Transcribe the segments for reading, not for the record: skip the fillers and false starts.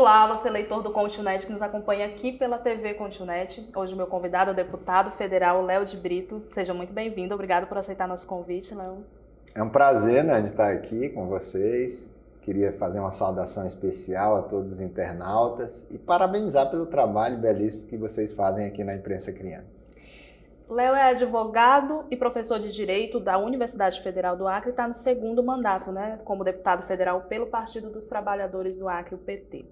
Olá, você leitor do ContiNet que nos acompanha aqui pela TV ContiNet. Hoje o meu convidado é o deputado federal Léo de Brito. Seja muito bem-vindo, obrigado por aceitar nosso convite, Léo. É um prazer, né, de estar aqui com vocês. Queria fazer uma saudação especial a todos os internautas e parabenizar pelo trabalho belíssimo que vocês fazem aqui na Imprensa Criando. Léo é advogado e professor de Direito da Universidade Federal do Acre e está no segundo mandato, né, como deputado federal pelo Partido dos Trabalhadores do Acre, o PT.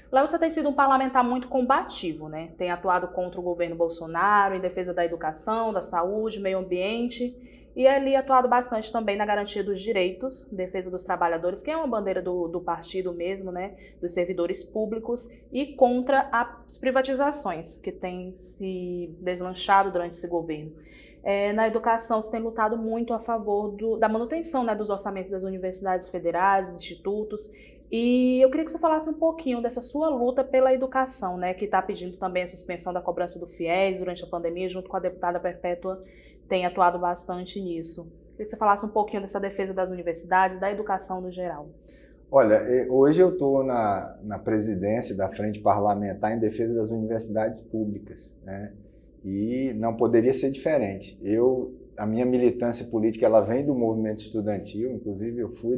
Léo, você tem sido um parlamentar muito combativo, né? Tem atuado contra o governo Bolsonaro, em defesa da educação, da saúde, meio ambiente, e ali atuado bastante também na garantia dos direitos, defesa dos trabalhadores, que é uma bandeira do partido mesmo, né? Dos servidores públicos, e contra as privatizações que têm se deslanchado durante esse governo. Na educação, você tem lutado muito a favor da manutenção, né, dos orçamentos das universidades federais, dos institutos. E eu queria que você falasse um pouquinho dessa sua luta pela educação, né, que está pedindo também a suspensão da cobrança do FIES durante a pandemia, junto com a deputada Perpétua, tem atuado bastante nisso. Eu queria que você falasse um pouquinho dessa defesa das universidades, da educação no geral. Olha, hoje eu estou na presidência da Frente Parlamentar em defesa das universidades públicas, né, e não poderia ser diferente. A minha militância política ela vem do movimento estudantil, inclusive eu fui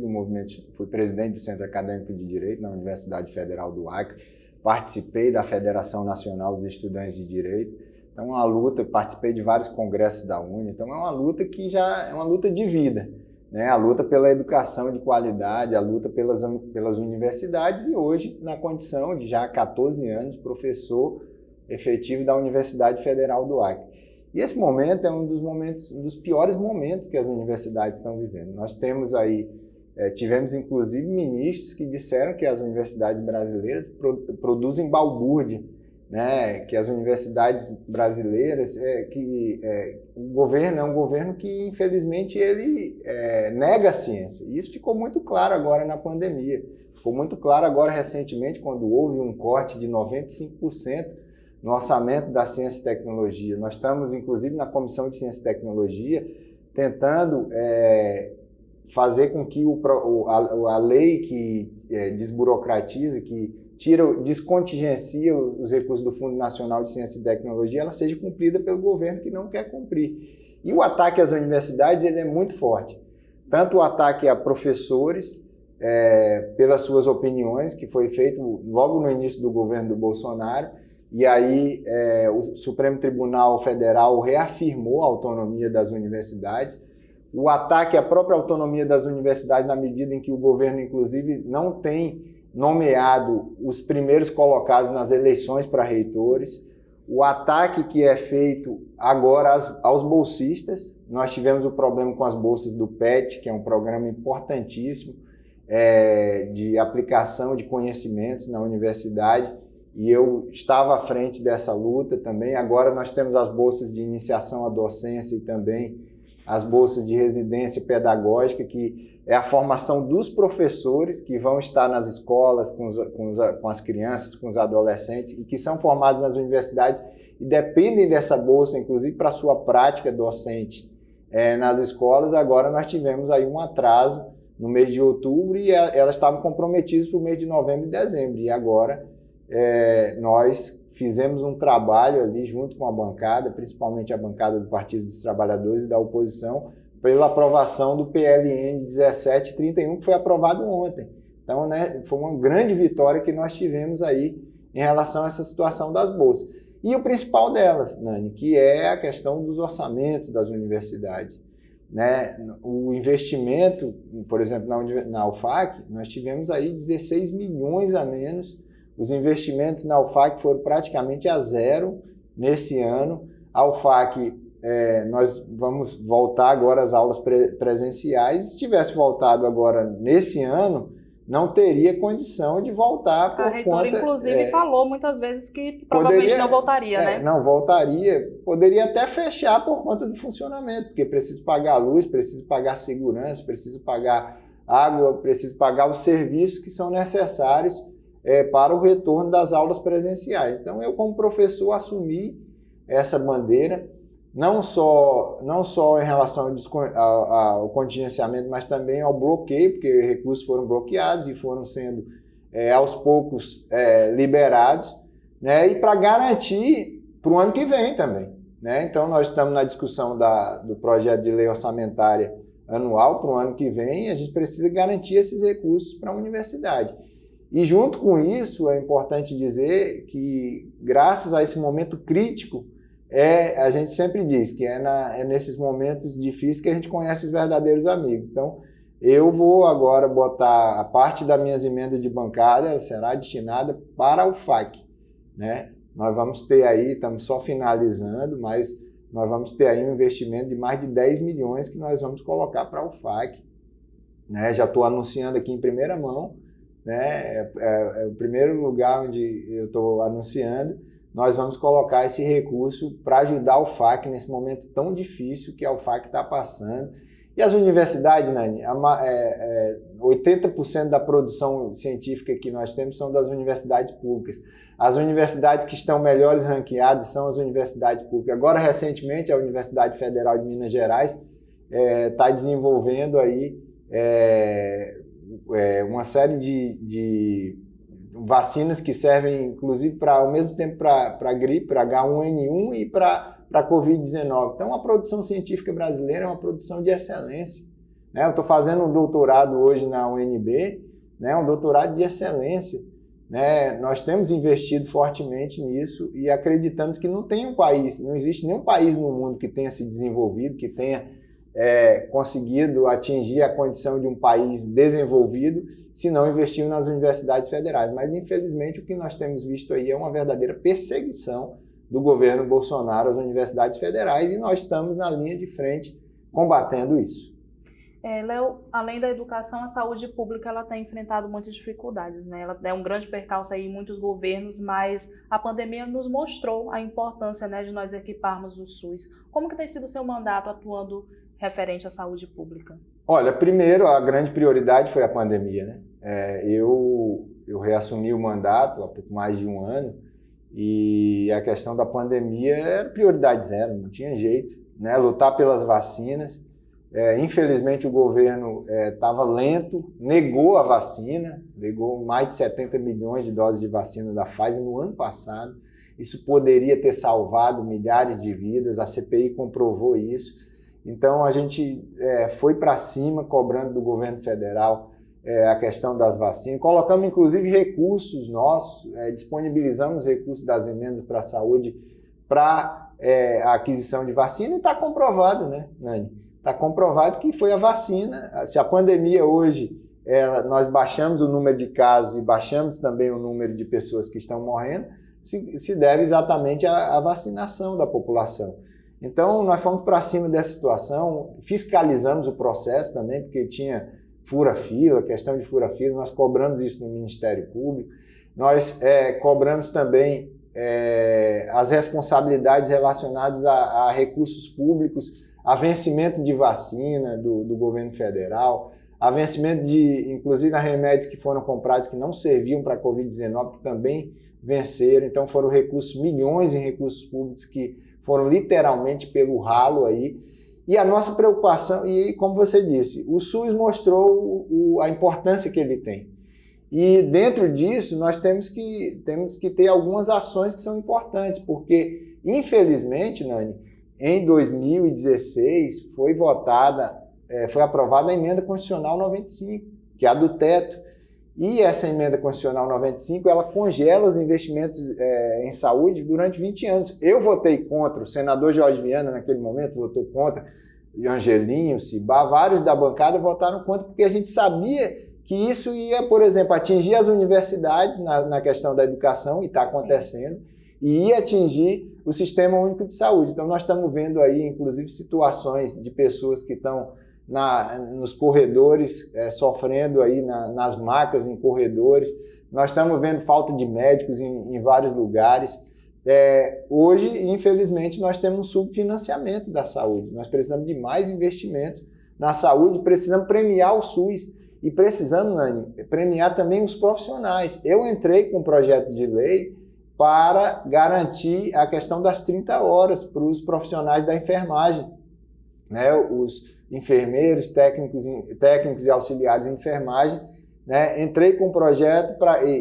presidente do Centro Acadêmico de Direito na Universidade Federal do Acre, participei da Federação Nacional dos Estudantes de Direito, então é uma luta, participei de vários congressos da UNE, então é uma luta que já é uma luta de vida, né? A luta pela educação de qualidade, a luta pelas universidades e hoje na condição de já há 14 anos professor efetivo da Universidade Federal do Acre. E esse momento é um dos piores momentos que as universidades estão vivendo. Nós temos aí, tivemos inclusive ministros que disseram que as universidades brasileiras produzem balbúrdia, né? Que as universidades brasileiras, o governo é um governo que infelizmente ele nega a ciência. E isso ficou muito claro agora na pandemia. Ficou muito claro agora recentemente quando houve um corte de 95% no orçamento da Ciência e Tecnologia. Nós estamos, inclusive, na Comissão de Ciência e Tecnologia, tentando fazer com que a lei que desburocratiza, que descontingencia os recursos do Fundo Nacional de Ciência e Tecnologia, ela seja cumprida pelo governo que não quer cumprir. E o ataque às universidades ele é muito forte. Tanto o ataque a professores, pelas suas opiniões, que foi feito logo no início do governo do Bolsonaro, e aí o Supremo Tribunal Federal reafirmou a autonomia das universidades, o ataque à própria autonomia das universidades na medida em que o governo, inclusive, não tem nomeado os primeiros colocados nas eleições para reitores, o ataque que é feito agora aos bolsistas. Nós tivemos o problema com as bolsas do PET, que é um programa importantíssimo de aplicação de conhecimentos na universidade, e eu estava à frente dessa luta também. Agora nós temos as bolsas de iniciação à docência e também as bolsas de residência pedagógica, que é a formação dos professores que vão estar nas escolas com as crianças, com os adolescentes, e que são formados nas universidades e dependem dessa bolsa, inclusive para a sua prática docente nas escolas. Agora nós tivemos aí um atraso no mês de outubro e elas estavam comprometidas para o mês de novembro e dezembro, e agora nós fizemos um trabalho ali junto com a bancada, principalmente a bancada do Partido dos Trabalhadores e da oposição, pela aprovação do PLN 1731, que foi aprovado ontem. Então, né, foi uma grande vitória que nós tivemos aí em relação a essa situação das bolsas. E o principal delas, Nani, que é a questão dos orçamentos das universidades, né? O investimento, por exemplo, na UFAC, nós tivemos aí 16 milhões a menos. Os investimentos na UFAC foram praticamente a zero nesse ano. A UFAC, nós vamos voltar agora às aulas presenciais. Se tivesse voltado agora nesse ano, não teria condição de voltar por conta... A reitora, inclusive, falou muitas vezes que provavelmente não voltaria, né? Não voltaria. Poderia até fechar por conta do funcionamento, porque precisa pagar luz, precisa pagar segurança, precisa pagar água, precisa pagar os serviços que são necessários para o retorno das aulas presenciais. Então, eu como professor assumi essa bandeira, não só em relação ao contingenciamento, mas também ao bloqueio, porque recursos foram bloqueados e foram sendo aos poucos liberados, né? E para garantir para o ano que vem também, né? Então, nós estamos na discussão do projeto de lei orçamentária anual para o ano que vem e a gente precisa garantir esses recursos para a universidade. E junto com isso, é importante dizer que, graças a esse momento crítico, a gente sempre diz que é nesses momentos difíceis que a gente conhece os verdadeiros amigos. Então, eu vou agora botar a parte das minhas emendas de bancada, ela será destinada para o FAC, né? Nós vamos ter aí, estamos só finalizando, mas nós vamos ter aí um investimento de mais de 10 milhões que nós vamos colocar para o FAC, né? Já estou anunciando aqui em primeira mão, né? É o primeiro lugar onde eu estou anunciando. Nós vamos colocar esse recurso para ajudar o FAC nesse momento tão difícil que o FAC está passando. E as universidades, Nani, 80% da produção científica que nós temos são das universidades públicas. As universidades que estão melhores ranqueadas são as universidades públicas. Agora, recentemente, a Universidade Federal de Minas Gerais está desenvolvendo aí uma série de vacinas que servem, inclusive, ao mesmo tempo para gripe, para H1N1 e para Covid-19. Então, a produção científica brasileira é uma produção de excelência, né? Eu estou fazendo um doutorado hoje na UNB, né? Um doutorado de excelência, né? Nós temos investido fortemente nisso e acreditamos que não existe nenhum país no mundo que tenha se desenvolvido, que tenha conseguido atingir a condição de um país desenvolvido se não investiu nas universidades federais. Mas, infelizmente, o que nós temos visto aí é uma verdadeira perseguição do governo Bolsonaro às universidades federais e nós estamos na linha de frente combatendo isso. Léo, além da educação, a saúde pública ela tem enfrentado muitas dificuldades, né? Ela é um grande percalço aí em muitos governos, mas a pandemia nos mostrou a importância, né, de nós equiparmos o SUS. Como que tem sido o seu mandato atuando referente à saúde pública? Olha, primeiro, a grande prioridade foi a pandemia, né? Eu reassumi o mandato há pouco mais de um ano e a questão da pandemia era prioridade zero, não tinha jeito, né? Lutar pelas vacinas. Infelizmente, o governo estava lento, negou a vacina, negou mais de 70 milhões de doses de vacina da Pfizer no ano passado. Isso poderia ter salvado milhares de vidas, a CPI comprovou isso. Então, a gente foi para cima, cobrando do governo federal a questão das vacinas. Colocamos, inclusive, recursos nossos, disponibilizamos recursos das emendas para a saúde para a aquisição de vacina e está comprovado, né, Nani? Está comprovado que foi a vacina. Se a pandemia hoje, nós baixamos o número de casos e baixamos também o número de pessoas que estão morrendo, se deve exatamente à vacinação da população. Então, nós fomos para cima dessa situação, fiscalizamos o processo também, porque tinha fura-fila, questão de fura-fila, nós cobramos isso no Ministério Público, nós cobramos também as responsabilidades relacionadas a recursos públicos, a vencimento de vacina do governo federal, a vencimento inclusive, a remédios que foram comprados que não serviam para a Covid-19, que também venceram. Então, foram milhões em recursos públicos que foram literalmente pelo ralo aí. E a nossa preocupação, e como você disse, o SUS mostrou a importância que ele tem. E dentro disso, nós temos que ter algumas ações que são importantes, porque, infelizmente, Nani, em 2016 foi aprovada a emenda constitucional 95, que é a do teto. E essa emenda constitucional 95, ela congela os investimentos em saúde durante 20 anos. Eu votei contra, o senador Jorge Viana, naquele momento, votou contra, Angelinho, Cibá, vários da bancada votaram contra, porque a gente sabia que isso ia, por exemplo, atingir as universidades na questão da educação, e está acontecendo, e ia atingir o Sistema Único de Saúde. Então, nós estamos vendo aí, inclusive, situações de pessoas que estão nos corredores, sofrendo aí nas macas, em corredores. Nós estamos vendo falta de médicos em vários lugares. Hoje, infelizmente, nós temos um subfinanciamento da saúde. Nós precisamos de mais investimento na saúde, precisamos premiar o SUS e precisamos, Nani, premiar também os profissionais. Eu entrei com um projeto de lei para garantir a questão das 30 horas para os profissionais da enfermagem, né? Os enfermeiros, técnicos e auxiliares de enfermagem, né? Entrei com um projeto,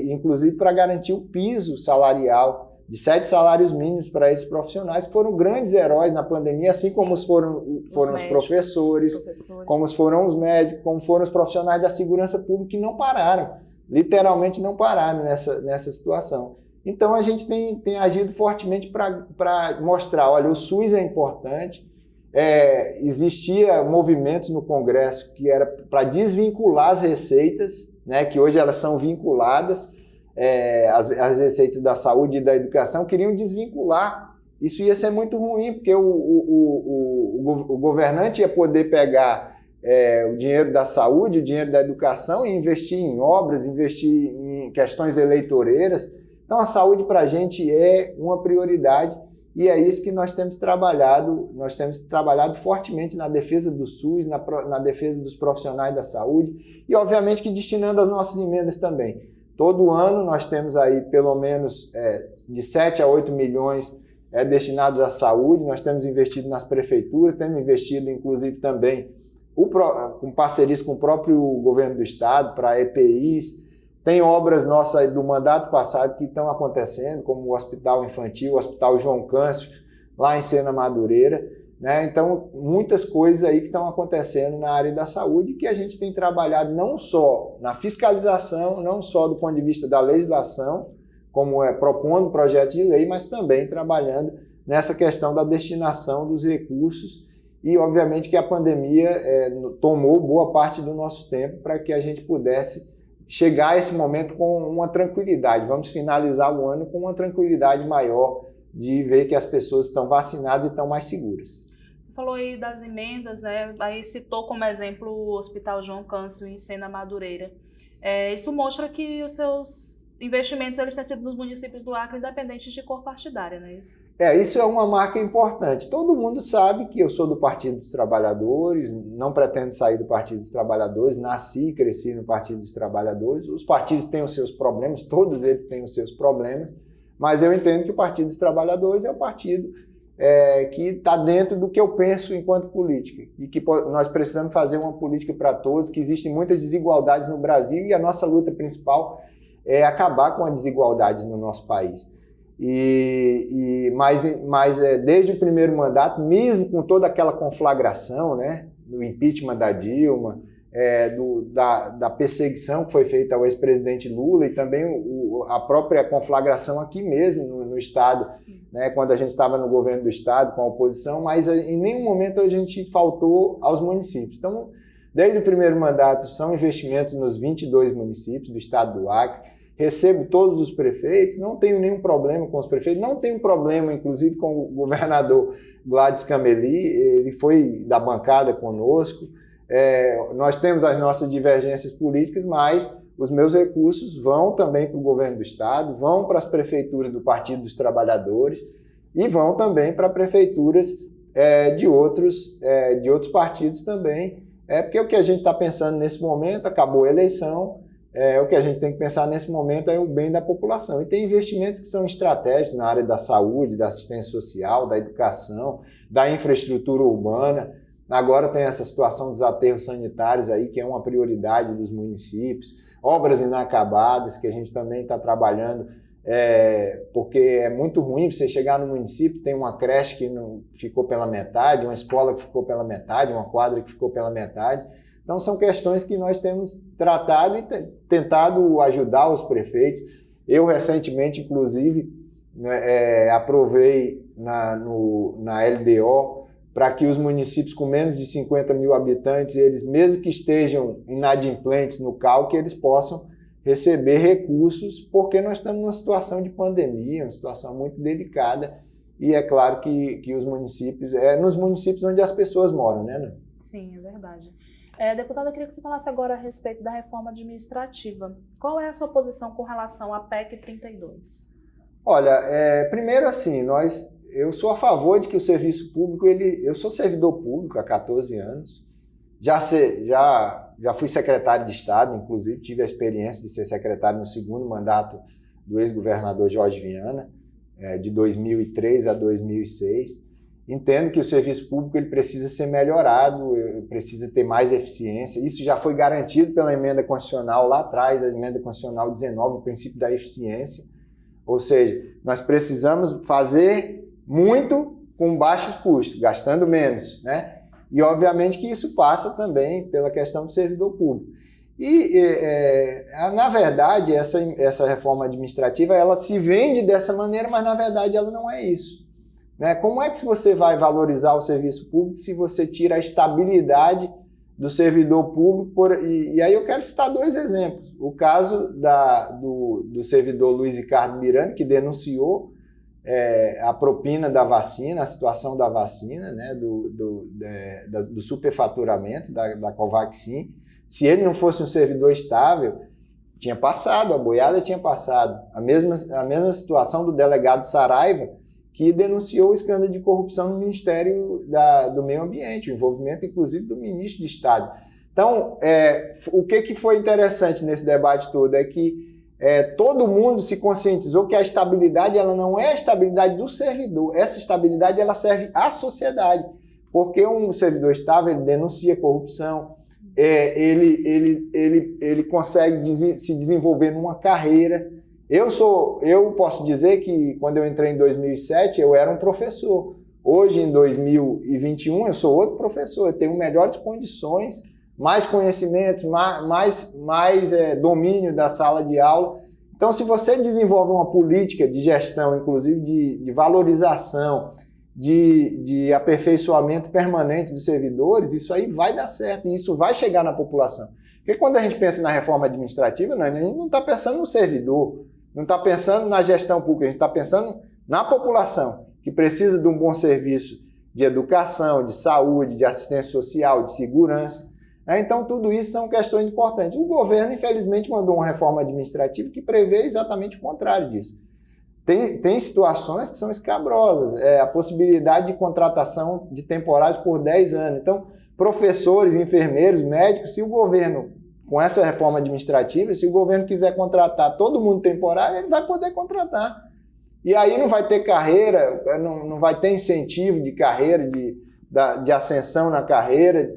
inclusive, para garantir o piso salarial de 7 salários mínimos para esses profissionais, que foram grandes heróis na pandemia, assim como foram os professores, como foram os médicos, como foram os profissionais da segurança pública, que não pararam, literalmente não pararam nessa situação. Então, a gente tem agido fortemente para mostrar, olha, o SUS é importante. Existia movimentos no Congresso que era para desvincular as receitas, né, que hoje elas são vinculadas, as receitas da saúde e da educação, queriam desvincular. Isso ia ser muito ruim, porque o governante ia poder pegar o dinheiro da saúde, o dinheiro da educação e investir em obras, investir em questões eleitoreiras. Então, a saúde para a gente é uma prioridade e é isso que nós temos trabalhado. Nós temos trabalhado fortemente na defesa do SUS, na defesa dos profissionais da saúde e, obviamente, que destinando as nossas emendas também. Todo ano nós temos aí pelo menos de 7 a 8 milhões destinados à saúde. Nós temos investido nas prefeituras, temos investido, inclusive, também com parcerias com o próprio governo do estado para EPIs. Tem obras nossas do mandato passado que estão acontecendo, como o Hospital Infantil, o Hospital João Câncio, lá em Sena Madureira, né? Então, muitas coisas aí que estão acontecendo na área da saúde que a gente tem trabalhado não só na fiscalização, não só do ponto de vista da legislação, como propondo projetos de lei, mas também trabalhando nessa questão da destinação dos recursos e, obviamente, que a pandemia tomou boa parte do nosso tempo para que a gente pudesse chegar a esse momento com uma tranquilidade. Vamos finalizar o ano com uma tranquilidade maior de ver que as pessoas estão vacinadas e estão mais seguras. Você falou aí das emendas, né? Aí citou como exemplo o Hospital João Câncio em Sena Madureira. Isso mostra que os seus investimentos eles têm sido nos municípios do Acre, independente de cor partidária, não é isso? Isso é uma marca importante. Todo mundo sabe que eu sou do Partido dos Trabalhadores, não pretendo sair do Partido dos Trabalhadores, nasci e cresci no Partido dos Trabalhadores. Os partidos têm os seus problemas, todos eles têm os seus problemas, mas eu entendo que o Partido dos Trabalhadores é o partido que está dentro do que eu penso enquanto política e que nós precisamos fazer uma política para todos, que existem muitas desigualdades no Brasil e a nossa luta principal é acabar com a desigualdade no nosso país. Mas desde o primeiro mandato, mesmo com toda aquela conflagração, né, do impeachment da Dilma, da perseguição que foi feita ao ex-presidente Lula e também a própria conflagração aqui mesmo no Estado, né, quando a gente estava no governo do Estado com a oposição, mas em nenhum momento a gente faltou aos municípios. Então, desde o primeiro mandato, são investimentos nos 22 municípios do Estado do Acre. Recebo todos os prefeitos, não tenho nenhum problema com os prefeitos, não tenho problema, inclusive, com o governador Gladys Cameli, ele foi da bancada conosco. Nós temos as nossas divergências políticas, mas os meus recursos vão também para o governo do Estado, vão para as prefeituras do Partido dos Trabalhadores e vão também para prefeituras de outros partidos também. Porque o que a gente está pensando nesse momento, acabou a eleição, o que a gente tem que pensar nesse momento é o bem da população. E tem investimentos que são estratégicos na área da saúde, da assistência social, da educação, da infraestrutura urbana. Agora tem essa situação dos aterros sanitários aí, que é uma prioridade dos municípios. Obras inacabadas, que a gente também está trabalhando, porque é muito ruim você chegar no município, tem uma creche que não ficou pela metade, uma escola que ficou pela metade, uma quadra que ficou pela metade. Então, são questões que nós temos tratado e tentado ajudar os prefeitos. Eu, recentemente, inclusive, aprovei na LDO para que os municípios com menos de 50 mil habitantes, eles, mesmo que estejam inadimplentes no CAL, que eles possam receber recursos, porque nós estamos numa situação de pandemia, uma situação muito delicada, e é claro que os municípios, nos municípios onde as pessoas moram, né? Sim, é verdade. Deputada, eu queria que você falasse agora a respeito da reforma administrativa. Qual é a sua posição com relação à PEC 32? Olha, primeiro assim, eu sou a favor de que o serviço público, eu sou servidor público há 14 anos, já fui secretário de Estado, inclusive tive a experiência de ser secretário no segundo mandato do ex-governador Jorge Viana, de 2003 a 2006, Entendo que o serviço público ele precisa ser melhorado, precisa ter mais eficiência. Isso já foi garantido pela emenda constitucional lá atrás, a emenda constitucional 19, o princípio da eficiência. Ou seja, nós precisamos fazer muito com baixos custos, gastando menos, né? E, obviamente, que isso passa também pela questão do servidor público. E, na verdade, essa reforma administrativa, ela se vende dessa maneira, mas, na verdade, ela não é isso, né? Como é que você vai valorizar o serviço público se você tira a estabilidade do servidor público? E aí eu quero citar 2 exemplos. O caso do servidor Luiz Ricardo Miranda, que denunciou a propina da vacina, a situação da vacina, né, do superfaturamento da Covaxin. Se ele não fosse um servidor estável, tinha passado, a boiada tinha passado. A mesma situação do delegado Saraiva, que denunciou o escândalo de corrupção no Ministério do Meio Ambiente, o envolvimento, inclusive, do ministro de Estado. Então, o que foi interessante nesse debate todo é que todo mundo se conscientizou que a estabilidade ela não é a estabilidade do servidor, essa estabilidade ela serve à sociedade, porque um servidor estável ele denuncia corrupção, ele consegue se desenvolver numa carreira. Eu posso dizer que quando eu entrei em 2007 eu era um professor. Hoje, em 2021, eu sou outro professor, eu tenho melhores condições, mais conhecimentos, mais domínio da sala de aula. Então, se você desenvolve uma política de gestão, inclusive de valorização, de aperfeiçoamento permanente dos servidores, isso aí vai dar certo e isso vai chegar na população. Porque quando a gente pensa na reforma administrativa, a gente não está pensando no servidor, não está pensando na gestão pública, a gente está pensando na população, que precisa de um bom serviço de educação, de saúde, de assistência social, de segurança. Então, tudo isso são questões importantes. O governo, infelizmente, mandou uma reforma administrativa que prevê exatamente o contrário disso. Tem situações que são escabrosas, a possibilidade de contratação de temporários por 10 anos. Então, professores, enfermeiros, médicos, se o governo, com essa reforma administrativa, se o governo quiser contratar todo mundo temporário, ele vai poder contratar. E aí não vai ter carreira, não vai ter incentivo de carreira, de ascensão na carreira,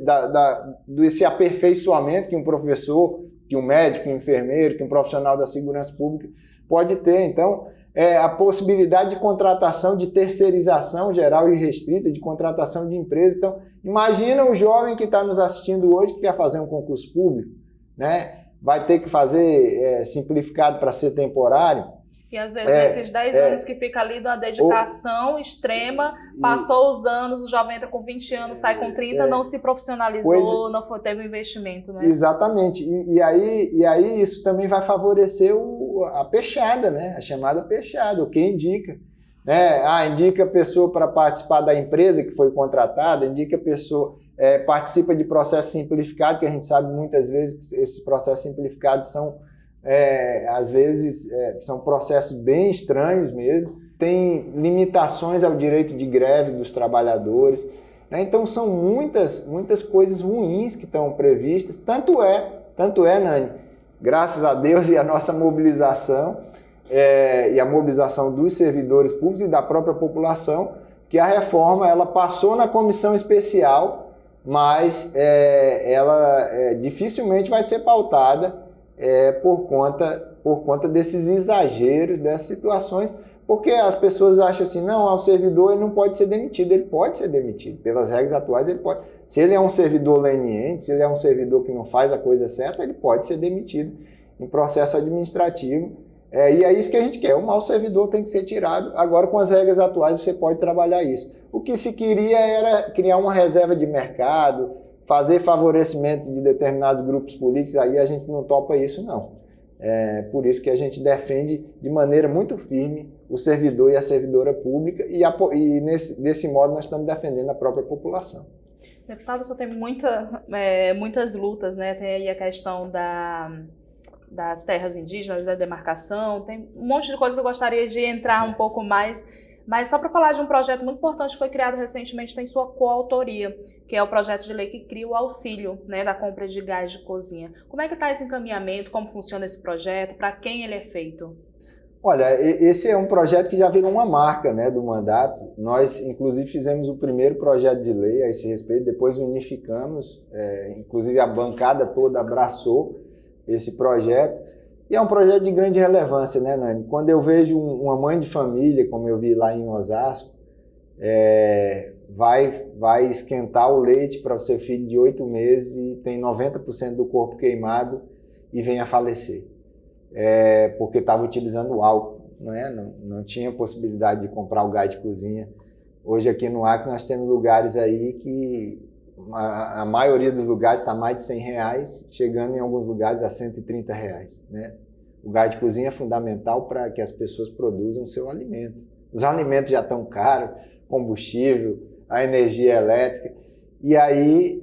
desse aperfeiçoamento que um professor, que um médico, que um enfermeiro, que um profissional da segurança pública pode ter. Então, a possibilidade de contratação, de terceirização geral e restrita, de contratação de empresas. Então, imagina o jovem que está nos assistindo hoje que quer fazer um concurso público, né? Vai ter que fazer simplificado para ser temporário. E às vezes nesses 10 anos que fica ali de uma dedicação extrema, passou os anos, o jovem entra com 20 anos, sai com 30, não se profissionalizou, não teve investimento, né? Exatamente. E aí isso também vai favorecer a peixada, né? A chamada peixada, o que indica. Né? Indica a pessoa para participar da empresa que foi contratada, indica a pessoa, participa de processo simplificado, que a gente sabe muitas vezes que esses processos simplificados são às vezes são processos bem estranhos mesmo, tem limitações ao direito de greve dos trabalhadores, né? Então são muitas coisas ruins que estão previstas, tanto é, Nani, graças a Deus e a nossa mobilização e a mobilização dos servidores públicos e da própria população, que a reforma ela passou na comissão especial, mas ela dificilmente vai ser pautada por conta desses exageros, dessas situações, porque as pessoas acham assim, não, o servidor ele não pode ser demitido. Ele pode ser demitido, pelas regras atuais ele pode. Se ele é um servidor leniente, se ele é um servidor que não faz a coisa certa, ele pode ser demitido em processo administrativo. E é isso que a gente quer, o mau servidor tem que ser tirado. Agora, com as regras atuais, você pode trabalhar isso. O que se queria era criar uma reserva de mercado, fazer favorecimento de determinados grupos políticos, aí a gente não topa isso, não. Por isso que a gente defende de maneira muito firme o servidor e a servidora pública e desse modo nós estamos defendendo a própria população. Deputado, só tem muitas lutas, né? Tem aí a questão das terras indígenas, da demarcação, tem um monte de coisa que eu gostaria de entrar um pouco mais. Mas só para falar de um projeto muito importante que foi criado recentemente, tem sua coautoria, que é o projeto de lei que cria o auxílio, né, da compra de gás de cozinha. Como é que está esse encaminhamento, como funciona esse projeto, para quem ele é feito? Olha, esse é um projeto que já virou uma marca, né, do mandato. Nós, inclusive, fizemos o primeiro projeto de lei a esse respeito, depois unificamos, inclusive a bancada toda abraçou esse projeto. E é um projeto de grande relevância, né, Nani? Quando eu vejo uma mãe de família, como eu vi lá em Osasco, vai esquentar o leite para o seu filho de 8 meses e tem 90% do corpo queimado e vem a falecer. Porque estava utilizando álcool, não tinha possibilidade de comprar o gás de cozinha. Hoje aqui no Acre nós temos lugares aí que a maioria dos lugares está mais de R$100, chegando em alguns lugares a R$130. Né? O gás de cozinha é fundamental para que as pessoas produzam o seu alimento. Os alimentos já estão caros, combustível, a energia elétrica. E aí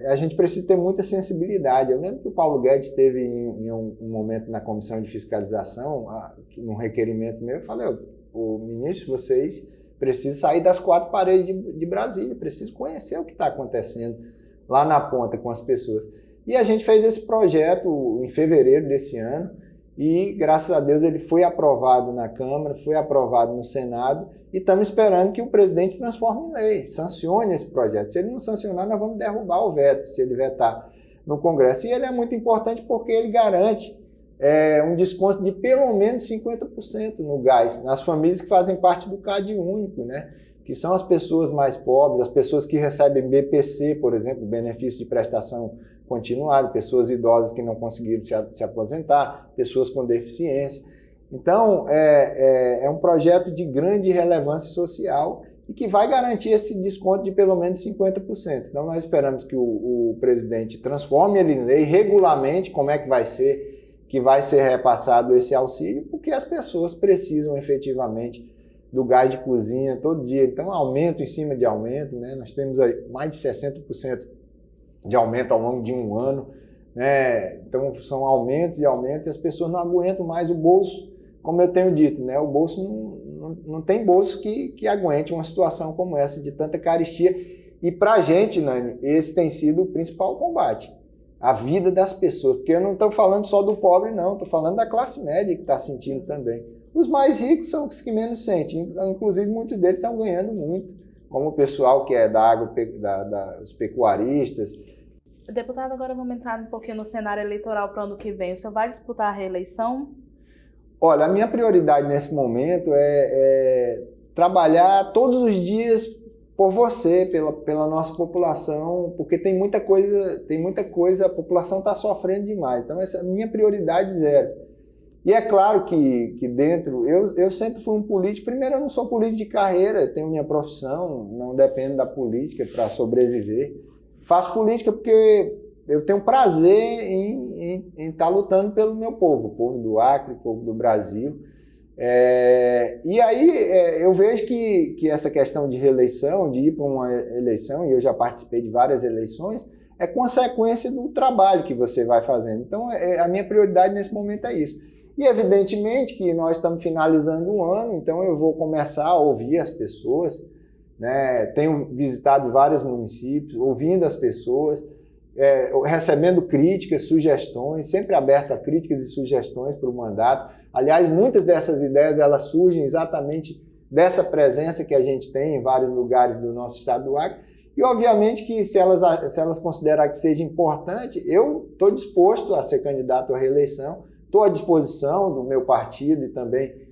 a gente precisa ter muita sensibilidade. Eu lembro que o Paulo Guedes teve em um momento na Comissão de Fiscalização, num requerimento meu, eu falei, o ministro, vocês precisam sair das 4 paredes de Brasília, precisam conhecer o que está acontecendo lá na ponta com as pessoas. E a gente fez esse projeto em fevereiro desse ano e, graças a Deus, ele foi aprovado na Câmara, foi aprovado no Senado e estamos esperando que o presidente transforme em lei, sancione esse projeto. Se ele não sancionar, nós vamos derrubar o veto, se ele vetar no Congresso. E ele é muito importante porque ele garante um desconto de pelo menos 50% no gás, nas famílias que fazem parte do CAD único, né? Que são as pessoas mais pobres, as pessoas que recebem BPC, por exemplo, benefício de prestação continuada, pessoas idosas que não conseguiram se aposentar, pessoas com deficiência. Então, é um projeto de grande relevância social e que vai garantir esse desconto de pelo menos 50%. Então, nós esperamos que o presidente transforme ele em lei, regulamente como é que vai ser repassado esse auxílio, porque as pessoas precisam efetivamente do gás de cozinha todo dia. Então, aumento em cima de aumento, né? Nós temos aí mais de 60% de aumento ao longo de um ano, né? Então, são aumentos e aumentos e as pessoas não aguentam mais o bolso, como eu tenho dito, né? O bolso não tem bolso que aguente uma situação como essa, de tanta carestia. E para a gente, Nani, esse tem sido o principal combate. A vida das pessoas, porque eu não estou falando só do pobre, não, estou falando da classe média que está sentindo também. Os mais ricos são os que menos sentem, inclusive muitos deles estão ganhando muito, como o pessoal que é da água, os pecuaristas. Deputado, agora vamos entrar um pouquinho no cenário eleitoral para o ano que vem. O senhor vai disputar a reeleição? Olha, a minha prioridade nesse momento é trabalhar todos os dias por você, pela nossa população, porque tem muita coisa, a população está sofrendo demais. Então, essa é a minha prioridade zero. E é claro que dentro, eu sempre fui um político. Primeiro, eu não sou político de carreira, eu tenho minha profissão, não dependo da política para sobreviver. Faço política porque eu tenho prazer em estar lutando pelo meu povo, o povo do Acre, o povo do Brasil. E aí eu vejo que essa questão de reeleição, de ir para uma eleição, e eu já participei de várias eleições, é consequência do trabalho que você vai fazendo. Então, a minha prioridade nesse momento é isso. E, evidentemente, que nós estamos finalizando um ano, então eu vou começar a ouvir as pessoas, né? Tenho visitado vários municípios, ouvindo as pessoas, recebendo críticas, sugestões, sempre aberto a críticas e sugestões para o mandato. Aliás, muitas dessas ideias elas surgem exatamente dessa presença que a gente tem em vários lugares do nosso estado do Acre. E, obviamente, que se elas considerarem que seja importante, eu estou disposto a ser candidato à reeleição, estou à disposição do meu partido e também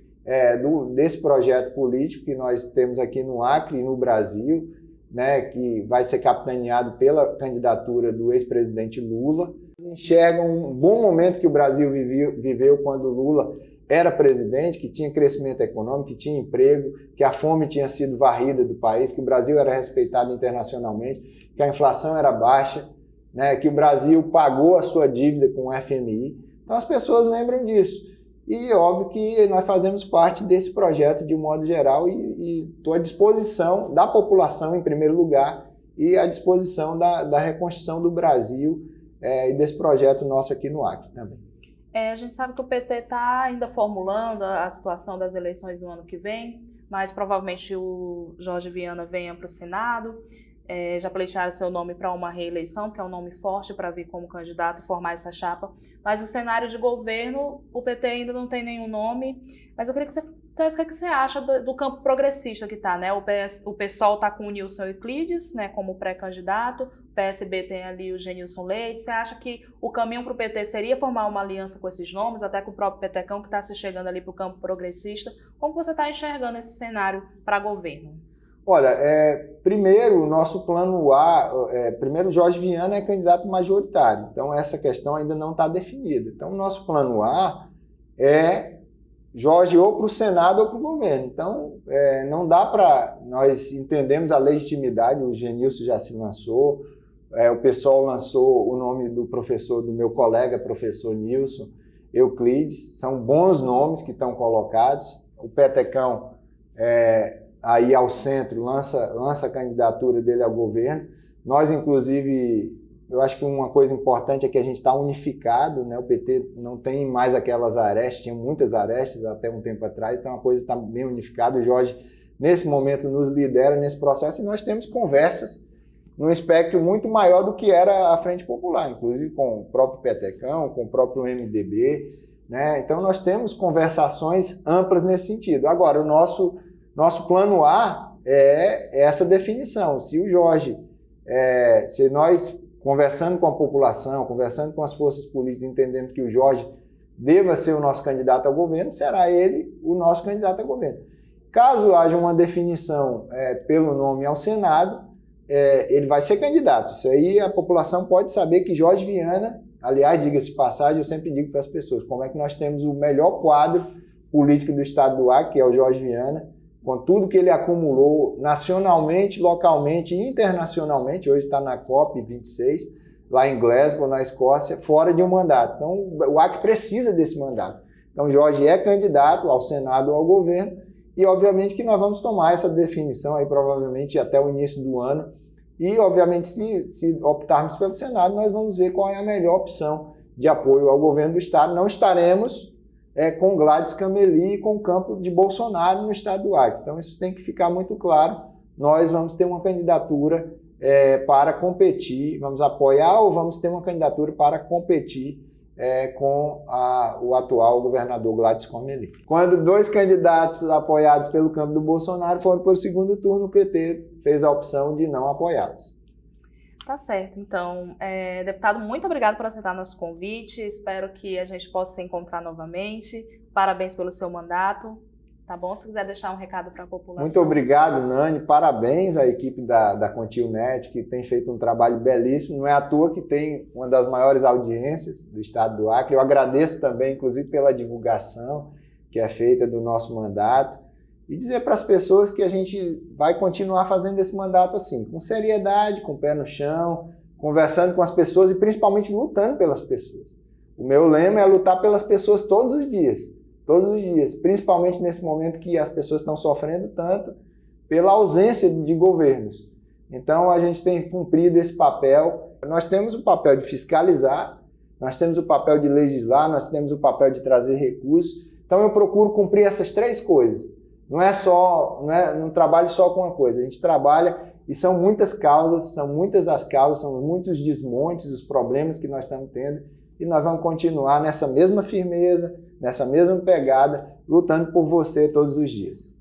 desse projeto político que nós temos aqui no Acre e no Brasil, né, que vai ser capitaneado pela candidatura do ex-presidente Lula. Enxergam um bom momento que o Brasil viveu quando Lula era presidente, que tinha crescimento econômico, que tinha emprego, que a fome tinha sido varrida do país, que o Brasil era respeitado internacionalmente, que a inflação era baixa, né, que o Brasil pagou a sua dívida com o FMI. Então as pessoas lembram disso. E óbvio que nós fazemos parte desse projeto de um modo geral e estou à disposição da população, em primeiro lugar, e à disposição da reconstrução do Brasil e desse projeto nosso aqui no Acre também. A gente sabe que o PT está ainda formulando a situação das eleições do ano que vem, mas provavelmente o Jorge Viana venha para o Senado. já pleitearam seu nome para uma reeleição, que é um nome forte para vir como candidato e formar essa chapa. Mas o cenário de governo, o PT ainda não tem nenhum nome. Mas eu queria que você dissesse o que você acha do campo progressista que está, né? O PSOL está com o Nilson Euclides, né, como pré-candidato. O PSB tem ali o Genilson Leite. Você acha que o caminho para o PT seria formar uma aliança com esses nomes, até com o próprio Petecão, que está se chegando ali para o campo progressista? Como você está enxergando esse cenário para governo? Olha, primeiro, o nosso plano A, primeiro, Jorge Viana é candidato majoritário, então essa questão ainda não está definida. Então, o nosso plano A é Jorge ou para o Senado ou para o governo. Então, não dá para... Nós entendemos a legitimidade, o Genilson já se lançou, o pessoal lançou o nome do meu colega, professor Nilson Euclides, são bons nomes que estão colocados. O Petecão, aí ao centro, lança a candidatura dele ao governo. Nós, inclusive, eu acho que uma coisa importante é que a gente está unificado, né? O PT não tem mais aquelas arestas, tinha muitas arestas até um tempo atrás, então a coisa está bem unificada. O Jorge, nesse momento, nos lidera nesse processo e nós temos conversas num espectro muito maior do que era a Frente Popular, inclusive com o próprio Petecão, com o próprio MDB, né? Então nós temos conversações amplas nesse sentido. Agora, o nosso plano A é essa definição. Se o Jorge, se nós conversando com a população, conversando com as forças políticas, entendendo que o Jorge deva ser o nosso candidato ao governo, será ele o nosso candidato ao governo. Caso haja uma definição pelo nome ao Senado, ele vai ser candidato. Isso aí a população pode saber que Jorge Viana, aliás, diga-se de passagem, eu sempre digo para as pessoas, como é que nós temos o melhor quadro político do estado do Acre, que é o Jorge Viana, com tudo que ele acumulou nacionalmente, localmente e internacionalmente. Hoje está na COP26, lá em Glasgow, na Escócia, fora de um mandato. Então, o Acre precisa desse mandato. Então, Jorge é candidato ao Senado ou ao governo e, obviamente, que nós vamos tomar essa definição aí, provavelmente, até o início do ano. E, obviamente, se optarmos pelo Senado, nós vamos ver qual é a melhor opção de apoio ao governo do Estado. Não estaremos com Gladys Cameli e com o campo de Bolsonaro no estado do Acre. Então, isso tem que ficar muito claro. Nós vamos ter uma candidatura para competir, vamos apoiar ou vamos ter uma candidatura para competir com o atual governador Gladys Cameli. Quando dois candidatos apoiados pelo campo do Bolsonaro foram para o segundo turno, o PT fez a opção de não apoiá-los. Tá certo. Então, deputado, muito obrigado por aceitar nosso convite. Espero que a gente possa se encontrar novamente. Parabéns pelo seu mandato. Tá bom? Se quiser deixar um recado para a população. Muito obrigado, Nani. Parabéns à equipe da Contilnet, que tem feito um trabalho belíssimo. Não é à toa que tem uma das maiores audiências do estado do Acre. Eu agradeço também, inclusive, pela divulgação que é feita do nosso mandato. E dizer para as pessoas que a gente vai continuar fazendo esse mandato assim, com seriedade, com o pé no chão, conversando com as pessoas e principalmente lutando pelas pessoas. O meu lema é lutar pelas pessoas todos os dias, principalmente nesse momento que as pessoas estão sofrendo tanto pela ausência de governos. Então a gente tem cumprido esse papel. Nós temos o papel de fiscalizar, nós temos o papel de legislar, nós temos o papel de trazer recursos. Então eu procuro cumprir essas três coisas. Não trabalho só com uma coisa, a gente trabalha e são muitas causas, são muitas as causas, são muitos desmontes, os problemas que nós estamos tendo e nós vamos continuar nessa mesma firmeza, nessa mesma pegada, lutando por você todos os dias.